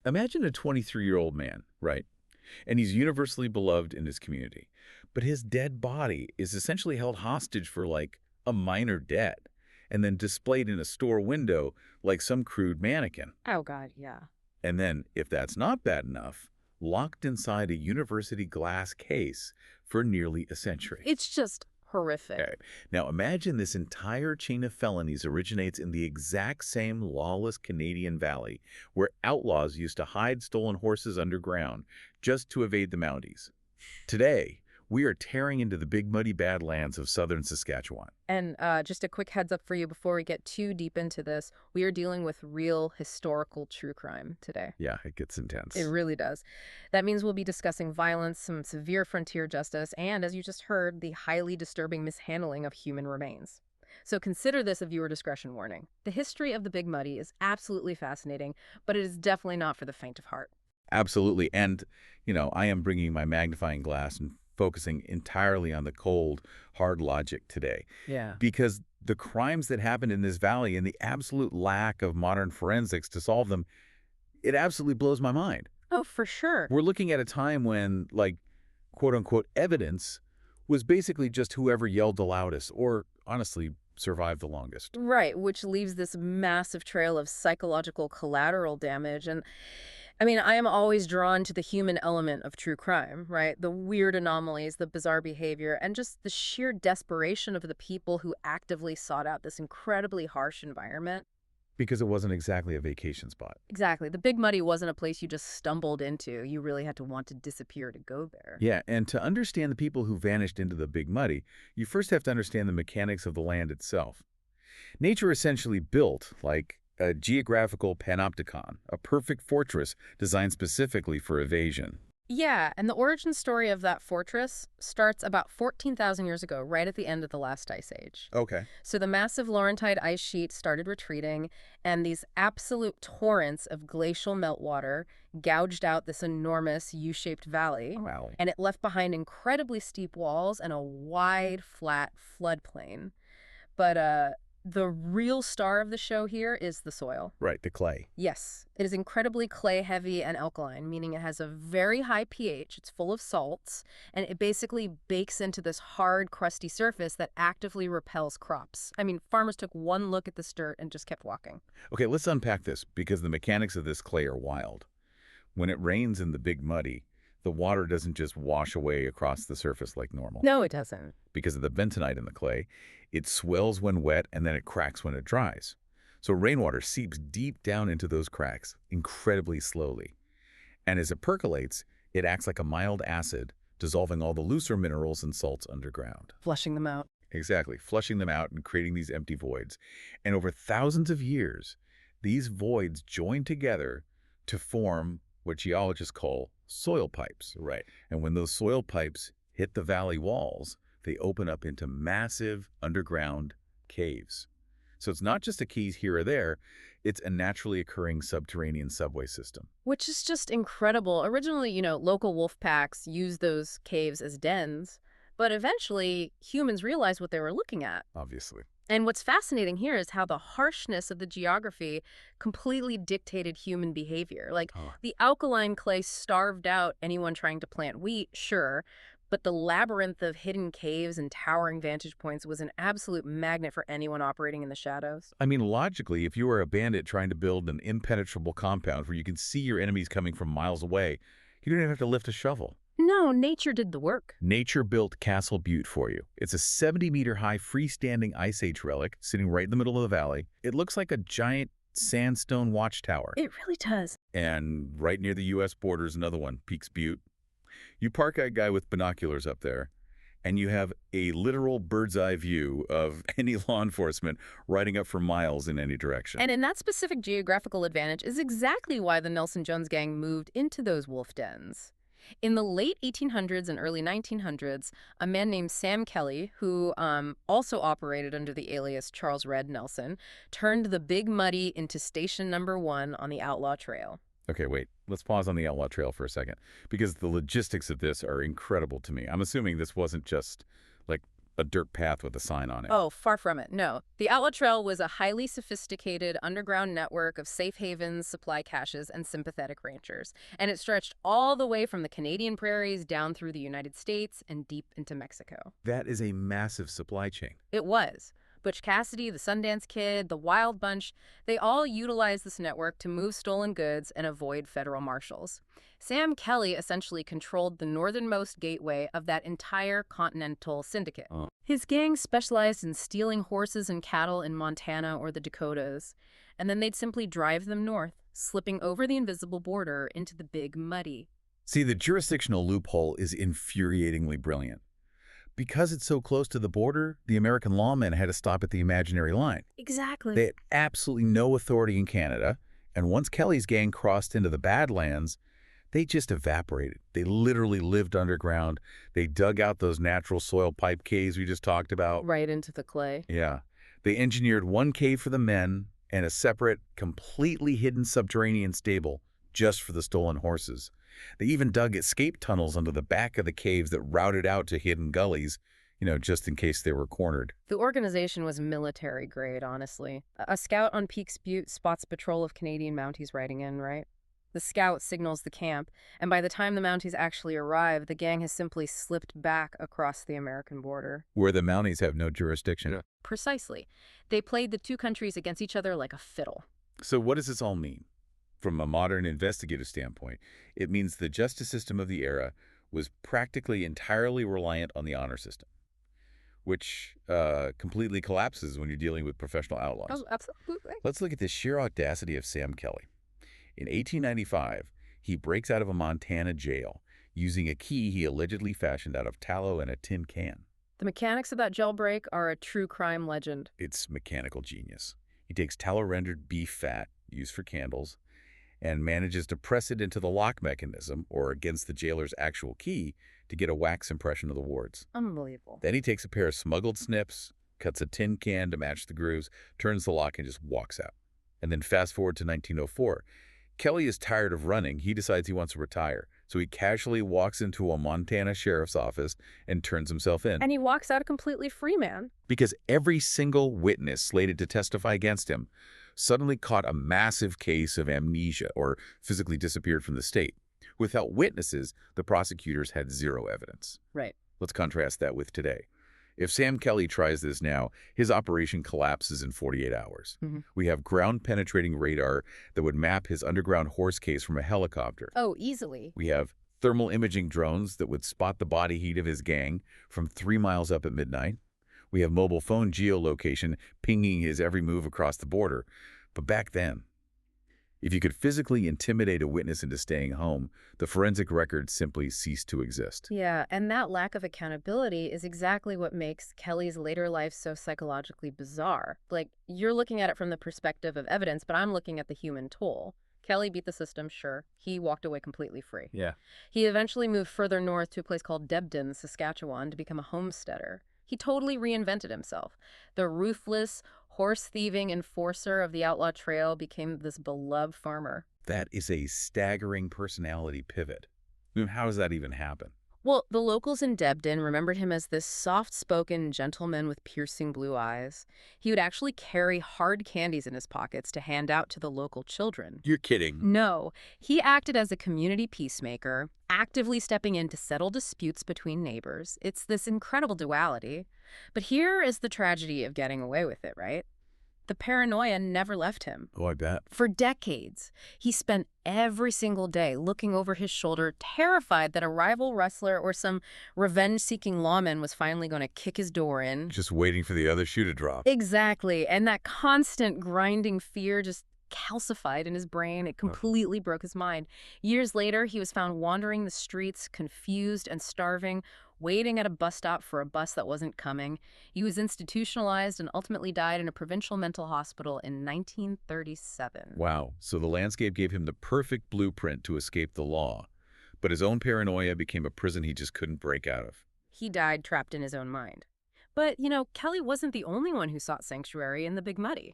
Imagine a 23-year-old man, right? And he's universally beloved in his community. But his dead body is essentially held hostage for like a minor debt and then displayed in a store window like some crude mannequin. Oh, God, yeah. And then, if that's not bad enough, locked inside a university glass case for nearly a century. It's just horrific. Okay. Now imagine this entire chain of felonies originates in the exact same lawless Canadian valley where outlaws used to hide stolen horses underground just to evade the Mounties. Today, we are tearing into the Big Muddy Badlands of southern Saskatchewan. And just a quick heads up for you before we get too deep into this, we are dealing with real historical true crime today. Yeah, it gets intense. It really does. That means we'll be discussing violence, some severe frontier justice, and, as you just heard, the highly disturbing mishandling of human remains. So consider this a viewer discretion warning. The history of the Big Muddy is absolutely fascinating, but it is definitely not for the faint of heart. Absolutely. And, I am bringing my magnifying glass and focusing entirely on the cold, hard logic today. Yeah. Because the crimes that happened in this valley and the absolute lack of modern forensics to solve them, it absolutely blows my mind. Oh, for sure. We're looking at a time when, like, quote-unquote evidence was basically just whoever yelled the loudest or, honestly, survived the longest. Right, which leaves this massive trail of psychological collateral damage. And I am always drawn to the human element of true crime, right? The weird anomalies, the bizarre behavior, and just the sheer desperation of the people who actively sought out this incredibly harsh environment. Because it wasn't exactly a vacation spot. Exactly. The Big Muddy wasn't a place you just stumbled into. You really had to want to disappear to go there. Yeah, and to understand the people who vanished into the Big Muddy, you first have to understand the mechanics of the land itself. Nature essentially built, like, a geographical panopticon, a perfect fortress designed specifically for evasion. Yeah, and the origin story of that fortress starts about 14,000 years ago, right at the end of the last ice age. Okay. So the massive Laurentide ice sheet started retreating, and these absolute torrents of glacial meltwater gouged out this enormous U-shaped valley, Wow. and it left behind incredibly steep walls and a wide, flat floodplain. But the real star of the show here is the soil. Right, the clay. Yes, it is incredibly clay-heavy and alkaline, meaning it has a very high pH, it's full of salts, and it basically bakes into this hard, crusty surface that actively repels crops. Farmers took one look at this dirt and just kept walking. Okay, let's unpack this, because the mechanics of this clay are wild. When it rains in the Big Muddy, the water doesn't just wash away across the surface like normal. No, it doesn't. Because of the bentonite in the clay, it swells when wet and then it cracks when it dries. So rainwater seeps deep down into those cracks incredibly slowly. And as it percolates, it acts like a mild acid, dissolving all the looser minerals and salts underground. Flushing them out. Exactly, flushing them out and creating these empty voids. And over thousands of years, these voids join together to form what geologists call soil pipes. Right. And when those soil pipes hit the valley walls, they open up into massive underground caves. So it's not just a cave here or there, it's a naturally occurring subterranean subway system. Which is just incredible. Originally, local wolf packs used those caves as dens, but eventually humans realized what they were looking at. Obviously. And what's fascinating here is how the harshness of the geography completely dictated human behavior. Like, the alkaline clay starved out anyone trying to plant wheat, sure, but the labyrinth of hidden caves and towering vantage points was an absolute magnet for anyone operating in the shadows. Logically, if you were a bandit trying to build an impenetrable compound where you can see your enemies coming from miles away, you don't even have to lift a shovel. No, nature did the work. Nature built Castle Butte for you. It's a 70-meter-high freestanding Ice Age relic sitting right in the middle of the valley. It looks like a giant sandstone watchtower. It really does. And right near the U.S. border is another one, Peaks Butte. You park a guy with binoculars up there, and you have a literal bird's-eye view of any law enforcement riding up for miles in any direction. And in that specific geographical advantage is exactly why the Nelson Jones gang moved into those wolf dens. In the late 1800s and early 1900s, a man named Sam Kelly, who also operated under the alias Charles Red Nelson, turned the Big Muddy into station number 1 on the Outlaw Trail. Okay, wait. Let's pause on the Outlaw Trail for a second, because the logistics of this are incredible to me. I'm assuming this wasn't just, like, a dirt path with a sign on it. Oh, far from it. No. The Outlaw Trail was a highly sophisticated underground network of safe havens, supply caches, and sympathetic ranchers. And it stretched all the way from the Canadian prairies down through the United States and deep into Mexico. That is a massive supply chain. It was. Butch Cassidy, the Sundance Kid, the Wild Bunch, they all utilized this network to move stolen goods and avoid federal marshals. Sam Kelly essentially controlled the northernmost gateway of that entire continental syndicate. Oh. His gang specialized in stealing horses and cattle in Montana or the Dakotas, and then they'd simply drive them north, slipping over the invisible border into the Big Muddy. See, the jurisdictional loophole is infuriatingly brilliant. Because it's so close to the border, the American lawmen had to stop at the imaginary line. Exactly. They had absolutely no authority in Canada, and once Kelly's gang crossed into the Badlands, they just evaporated. They literally lived underground. They dug out those natural soil pipe caves we just talked about. Right into the clay. Yeah. They engineered one cave for the men and a separate, completely hidden subterranean stable just for the stolen horses. They even dug escape tunnels under the back of the caves that routed out to hidden gullies, just in case they were cornered. The organization was military grade, honestly. A scout on Peaks Butte spots a patrol of Canadian Mounties riding in, right? The scout signals the camp, and by the time the Mounties actually arrive, the gang has simply slipped back across the American border. Where the Mounties have no jurisdiction. Yeah. Precisely. They played the two countries against each other like a fiddle. So what does this all mean? From a modern investigative standpoint, it means the justice system of the era was practically entirely reliant on the honor system, which completely collapses when you're dealing with professional outlaws. Oh, absolutely. Let's look at the sheer audacity of Sam Kelly. In 1895, he breaks out of a Montana jail using a key he allegedly fashioned out of tallow and a tin can. The mechanics of that jailbreak are a true crime legend. It's mechanical genius. He takes tallow-rendered beef fat, used for candles, and manages to press it into the lock mechanism, or against the jailer's actual key, to get a wax impression of the wards. Unbelievable. Then he takes a pair of smuggled snips, cuts a tin can to match the grooves, turns the lock, and just walks out. And then fast forward to 1904. Kelly is tired of running. He decides he wants to retire. So he casually walks into a Montana sheriff's office and turns himself in. And he walks out a completely free man. Because every single witness slated to testify against him suddenly caught a massive case of amnesia or physically disappeared from the state. Without witnesses, the prosecutors had zero evidence. Right. Let's contrast that with today. If Sam Kelly tries this now, his operation collapses in 48 hours. We have ground-penetrating radar that would map his underground horse case from a helicopter. Oh, easily. We have thermal imaging drones that would spot the body heat of his gang from 3 miles up at midnight. We have mobile phone geolocation pinging his every move across the border. But back then, if you could physically intimidate a witness into staying home, the forensic record simply ceased to exist. Yeah, and that lack of accountability is exactly what makes Kelly's later life so psychologically bizarre. Like, you're looking at it from the perspective of evidence, but I'm looking at the human toll. Kelly beat the system, sure. He walked away completely free. Yeah. He eventually moved further north to a place called Debden, Saskatchewan, to become a homesteader. He totally reinvented himself. The ruthless, horse-thieving enforcer of the Outlaw Trail became this beloved farmer. That is a staggering personality pivot. I mean, how does that even happen? Well, the locals in Debden remembered him as this soft-spoken gentleman with piercing blue eyes. He would actually carry hard candies in his pockets to hand out to the local children. You're kidding. No, he acted as a community peacemaker, actively stepping in to settle disputes between neighbors. It's this incredible duality. But here is the tragedy of getting away with it, right? The paranoia never left him. Oh, I bet. For decades, he spent every single day looking over his shoulder, terrified that a rival wrestler or some revenge-seeking lawman was finally going to kick his door in. Just waiting for the other shoe to drop. Exactly. And that constant grinding fear just calcified in his brain. It completely broke his mind. Years later, he was found wandering the streets, confused and starving, waiting at a bus stop for a bus that wasn't coming. He was institutionalized and ultimately died in a provincial mental hospital in 1937. Wow. So the landscape gave him the perfect blueprint to escape the law. But his own paranoia became a prison he just couldn't break out of. He died trapped in his own mind. But, Kelly wasn't the only one who sought sanctuary in the Big Muddy.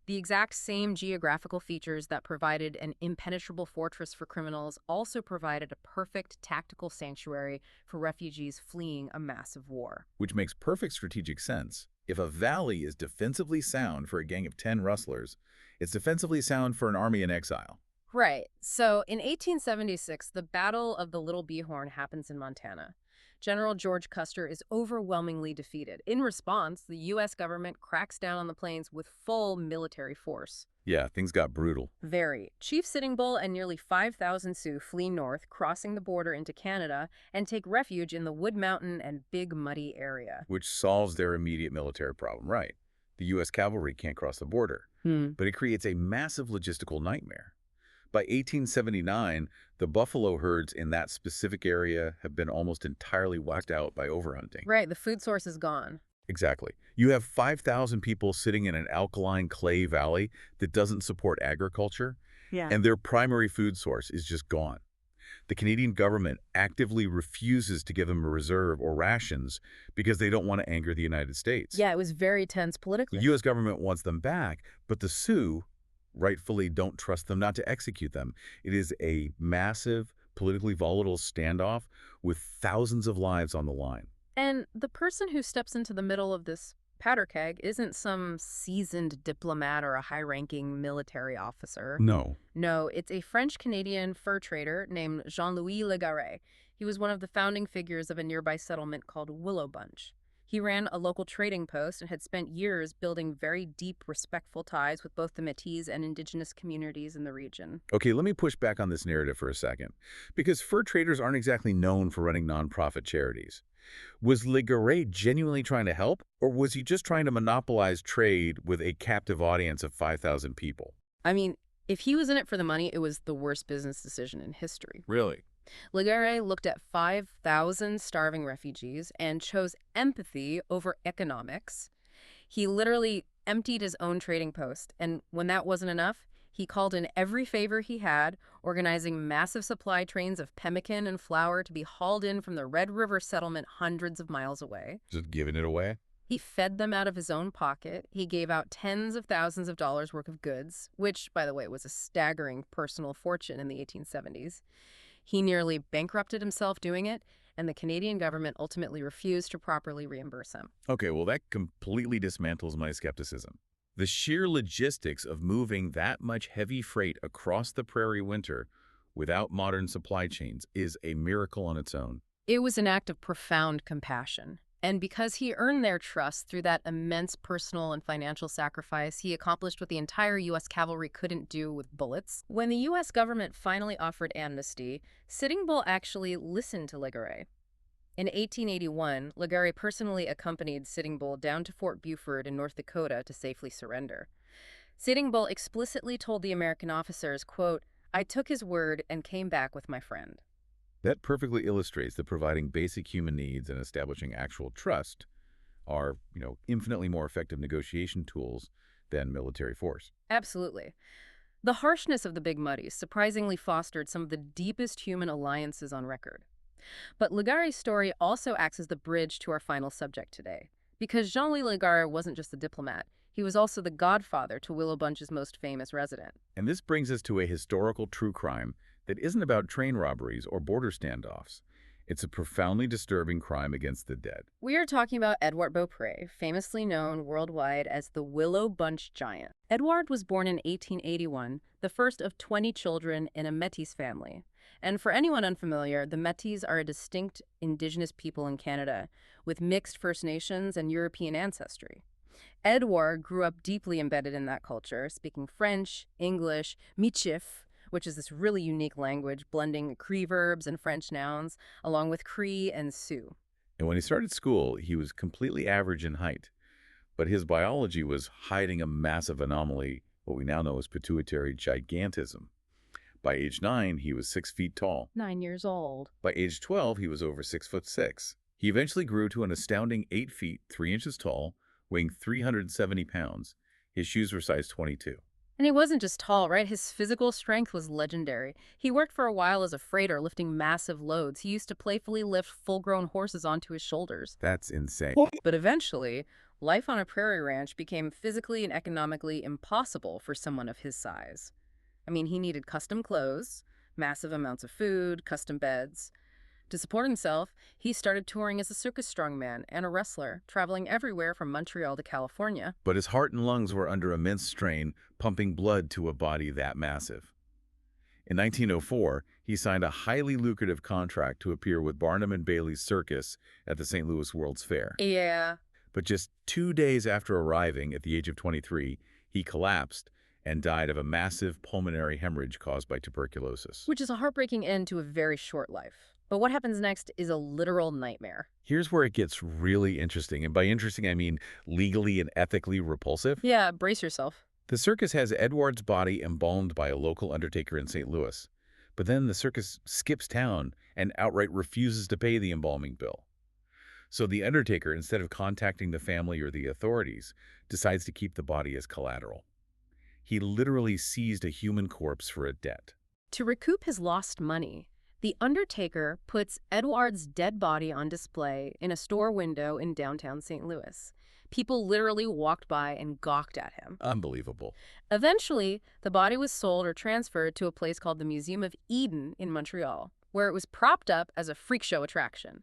The exact same geographical features that provided an impenetrable fortress for criminals also provided a perfect tactical sanctuary for refugees fleeing a massive war. Which makes perfect strategic sense. If a valley is defensively sound for a gang of 10 rustlers, it's defensively sound for an army in exile. Right. So in 1876, the Battle of the Little Bighorn happens in Montana. General George Custer is overwhelmingly defeated. In response, the U.S. government cracks down on the plains with full military force. Yeah, things got brutal. Very. Chief Sitting Bull and nearly 5,000 Sioux flee north, crossing the border into Canada, and take refuge in the Wood Mountain and Big Muddy area. Which solves their immediate military problem, right? The U.S. cavalry can't cross the border, but it creates a massive logistical nightmare. By 1879, the buffalo herds in that specific area have been almost entirely wiped out by overhunting. Right, the food source is gone. Exactly. You have 5,000 people sitting in an alkaline clay valley that doesn't support agriculture, and their primary food source is just gone. The Canadian government actively refuses to give them a reserve or rations because they don't want to anger the United States. Yeah, it was very tense politically. The U.S. government wants them back, but the Sioux rightfully don't trust them not to execute them. It is a massive, politically volatile standoff with thousands of lives on the line. And the person who steps into the middle of this powder keg isn't some seasoned diplomat or a high-ranking military officer. No. No, it's a French-Canadian fur trader named Jean-Louis Légaré. He was one of the founding figures of a nearby settlement called Willow Bunch. He ran a local trading post and had spent years building very deep, respectful ties with both the Métis and indigenous communities in the region. Okay, let me push back on this narrative for a second, because fur traders aren't exactly known for running nonprofit charities. Was Légaré genuinely trying to help, or was he just trying to monopolize trade with a captive audience of 5,000 people? I mean, if he was in it for the money, it was the worst business decision in history. Really? Légaré looked at 5,000 starving refugees and chose empathy over economics. He literally emptied his own trading post, and when that wasn't enough, he called in every favor he had, organizing massive supply trains of pemmican and flour to be hauled in from the Red River settlement hundreds of miles away. Just giving it away? He fed them out of his own pocket. He gave out tens of thousands of dollars worth of goods, which, by the way, was a staggering personal fortune in the 1870s. He nearly bankrupted himself doing it, and the Canadian government ultimately refused to properly reimburse him. Okay, well, that completely dismantles my skepticism. The sheer logistics of moving that much heavy freight across the prairie winter without modern supply chains is a miracle on its own. It was an act of profound compassion. And because he earned their trust through that immense personal and financial sacrifice, he accomplished what the entire U.S. cavalry couldn't do with bullets. When the U.S. government finally offered amnesty, Sitting Bull actually listened to Légaré. In 1881, Légaré personally accompanied Sitting Bull down to Fort Buford in North Dakota to safely surrender. Sitting Bull explicitly told the American officers, quote, "I took his word and came back with my friend." That perfectly illustrates that providing basic human needs and establishing actual trust are, infinitely more effective negotiation tools than military force. Absolutely. The harshness of the Big Muddies surprisingly fostered some of the deepest human alliances on record. But Légaré's story also acts as the bridge to our final subject today. Because Jean-Louis Légaré wasn't just a diplomat, he was also the godfather to Willow Bunch's most famous resident. And this brings us to a historical true crime that isn't about train robberies or border standoffs. It's a profoundly disturbing crime against the dead. We are talking about Édouard Beaupré, famously known worldwide as the Willow Bunch Giant. Édouard was born in 1881, the first of 20 children in a Métis family. And for anyone unfamiliar, the Métis are a distinct indigenous people in Canada with mixed First Nations and European ancestry. Édouard grew up deeply embedded in that culture, speaking French, English, Michif, which is this really unique language blending Cree verbs and French nouns, along with Cree and Sioux. And when he started school, he was completely average in height. But his biology was hiding a massive anomaly, what we now know as pituitary gigantism. By age 9, he was 6 feet tall. 9 years old. By age 12, he was over 6'6". He eventually grew to an astounding 8 feet, 3 inches tall, weighing 370 pounds. His shoes were size 22. And he wasn't just tall, right? His physical strength was legendary. He worked for a while as a freighter, lifting massive loads. He used to playfully lift full-grown horses onto his shoulders. That's insane. But eventually, life on a prairie ranch became physically and economically impossible for someone of his size. I mean, he needed custom clothes, massive amounts of food, custom beds. To support himself, he started touring as a circus strongman and a wrestler, traveling everywhere from Montreal to California. But his heart and lungs were under immense strain, pumping blood to a body that massive. In 1904, he signed a highly lucrative contract to appear with Barnum and Bailey's circus at the St. Louis World's Fair. Yeah. But just 2 days after arriving at the age of 23, he collapsed and died of a massive pulmonary hemorrhage caused by tuberculosis. Which is a heartbreaking end to a very short life. But what happens next is a literal nightmare. Here's where it gets really interesting, and by interesting I mean legally and ethically repulsive. Yeah, brace yourself. The circus has Édouard's body embalmed by a local undertaker in St. Louis, but then the circus skips town and outright refuses to pay the embalming bill. So the undertaker, instead of contacting the family or the authorities, decides to keep the body as collateral. He literally seized a human corpse for a debt. To recoup his lost money, the undertaker puts Édouard's dead body on display in a store window in downtown St. Louis. People literally walked by and gawked at him. Unbelievable. Eventually, the body was sold or transferred to a place called the Museum of Eden in Montreal, where it was propped up as a freak show attraction.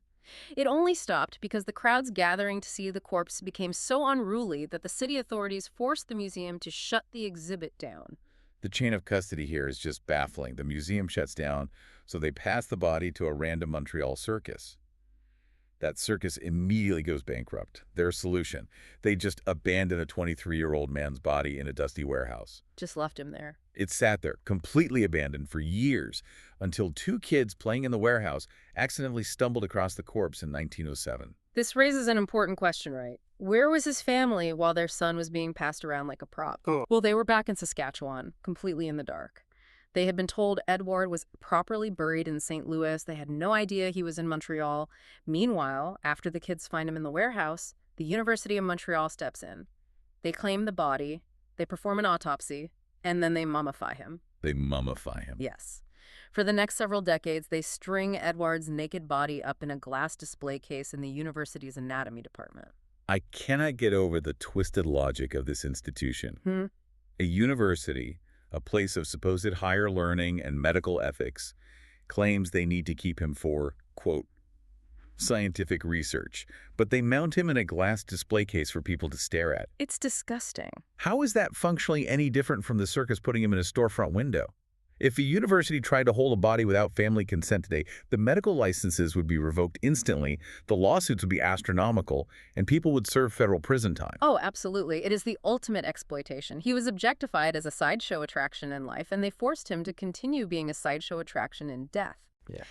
It only stopped because the crowds gathering to see the corpse became so unruly that the city authorities forced the museum to shut the exhibit down. The chain of custody here is just baffling. The museum shuts down, so they pass the body to a random Montreal circus. That circus immediately goes bankrupt. Their solution: they just abandon a 23-year-old man's body in a dusty warehouse. Just left him there. It sat there, completely abandoned for years, until 2 kids playing in the warehouse accidentally stumbled across the corpse in 1907. This raises an important question, right? Where was his family while their son was being passed around like a prop? Well, they were back in Saskatchewan, completely in the dark. They had been told Édouard was properly buried in St. Louis. They had no idea he was in Montreal. Meanwhile, after the kids find him in the warehouse, the University of Montreal steps in. They claim the body, they perform an autopsy, and then they mummify him. They mummify him. Yes. For the next several decades, they string Édouard's naked body up in a glass display case in the university's anatomy department. I cannot get over the twisted logic of this institution. A university, a place of supposed higher learning and medical ethics, claims they need to keep him for, quote, scientific research, but they mount him in a glass display case for people to stare at. It's disgusting. How is that functionally any different from the circus putting him in a storefront window? If a university tried to hold a body without family consent today, the medical licenses would be revoked instantly, the lawsuits would be astronomical, and people would serve federal prison time. Oh, absolutely. It is the ultimate exploitation. He was objectified as a sideshow attraction in life, and they forced him to continue being a sideshow attraction in death. Yeah.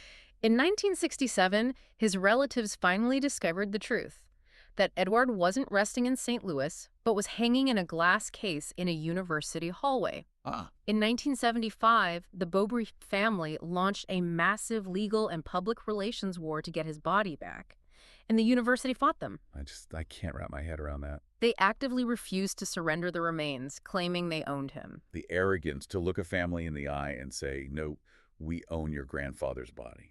In 1967, his relatives finally discovered the truth, that Édouard wasn't resting in St. Louis, but was hanging in a glass case in a university hallway. In 1975, the Beaupré family launched a massive legal and public relations war to get his body back, and the university fought them. I can't wrap my head around that. They actively refused to surrender the remains, claiming they owned him. The arrogance to look a family in the eye and say, no, we own your grandfather's body.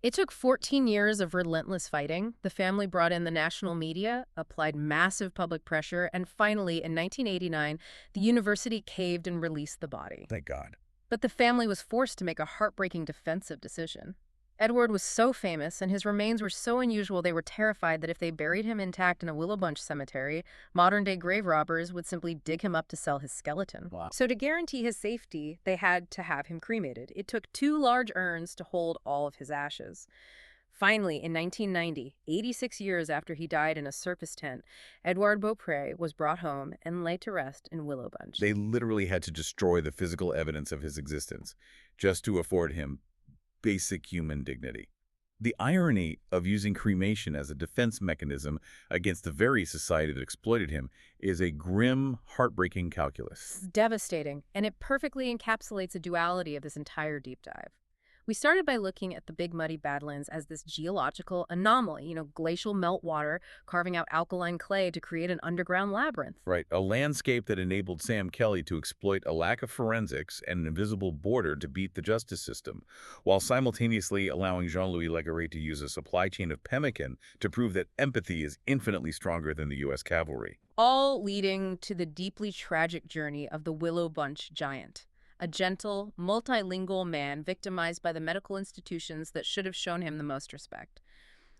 It took 14 years of relentless fighting. The family brought in the national media, applied massive public pressure, and finally, in 1989, the university caved and released the body. Thank God. But the family was forced to make a heartbreaking defensive decision. Édouard was so famous and his remains were so unusual they were terrified that if they buried him intact in a Willow Bunch cemetery, modern-day grave robbers would simply dig him up to sell his skeleton. Wow. So to guarantee his safety, they had to have him cremated. It took 2 large urns to hold all of his ashes. Finally, in 1990, 86 years after he died in a circus tent, Édouard Beaupré was brought home and laid to rest in Willow Bunch. They literally had to destroy the physical evidence of his existence just to afford him basic human dignity. The irony of using cremation as a defense mechanism against the very society that exploited him is a grim, heartbreaking calculus. It's devastating, and it perfectly encapsulates the duality of this entire deep dive. We started by looking at the Big Muddy Badlands as this geological anomaly, glacial meltwater carving out alkaline clay to create an underground labyrinth. Right, a landscape that enabled Sam Kelly to exploit a lack of forensics and an invisible border to beat the justice system, while simultaneously allowing Jean-Louis Legarrette to use a supply chain of pemmican to prove that empathy is infinitely stronger than the U.S. cavalry. All leading to the deeply tragic journey of the Willow Bunch Giant, a gentle, multilingual man victimized by the medical institutions that should have shown him the most respect.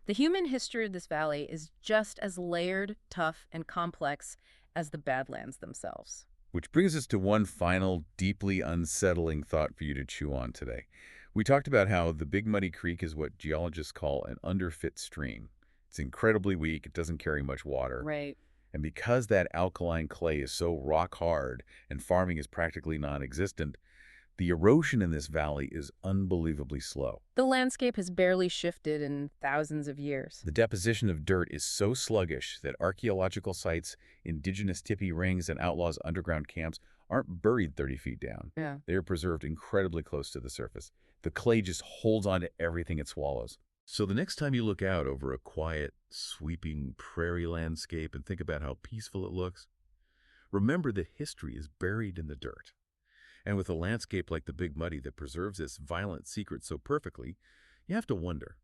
The human history of this valley is just as layered, tough, and complex as the Badlands themselves. Which brings us to one final, deeply unsettling thought for you to chew on today. We talked about how the Big Muddy Creek is what geologists call an underfit stream. It's incredibly weak, it doesn't carry much water. Right. And because that alkaline clay is so rock hard and farming is practically non-existent, the erosion in this valley is unbelievably slow. The landscape has barely shifted in thousands of years. The deposition of dirt is so sluggish that archaeological sites, indigenous tipi rings, and outlaws' underground camps aren't buried 30 feet down. Yeah. They are preserved incredibly close to the surface. The clay just holds on to everything it swallows. So the next time you look out over a quiet, sweeping prairie landscape and think about how peaceful it looks, remember that history is buried in the dirt. And with a landscape like the Big Muddy that preserves its violent secret so perfectly, you have to wonder,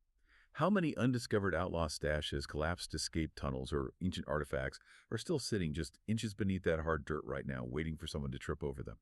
how many undiscovered outlaw stashes, collapsed escape tunnels, or ancient artifacts are still sitting just inches beneath that hard dirt right now, waiting for someone to trip over them?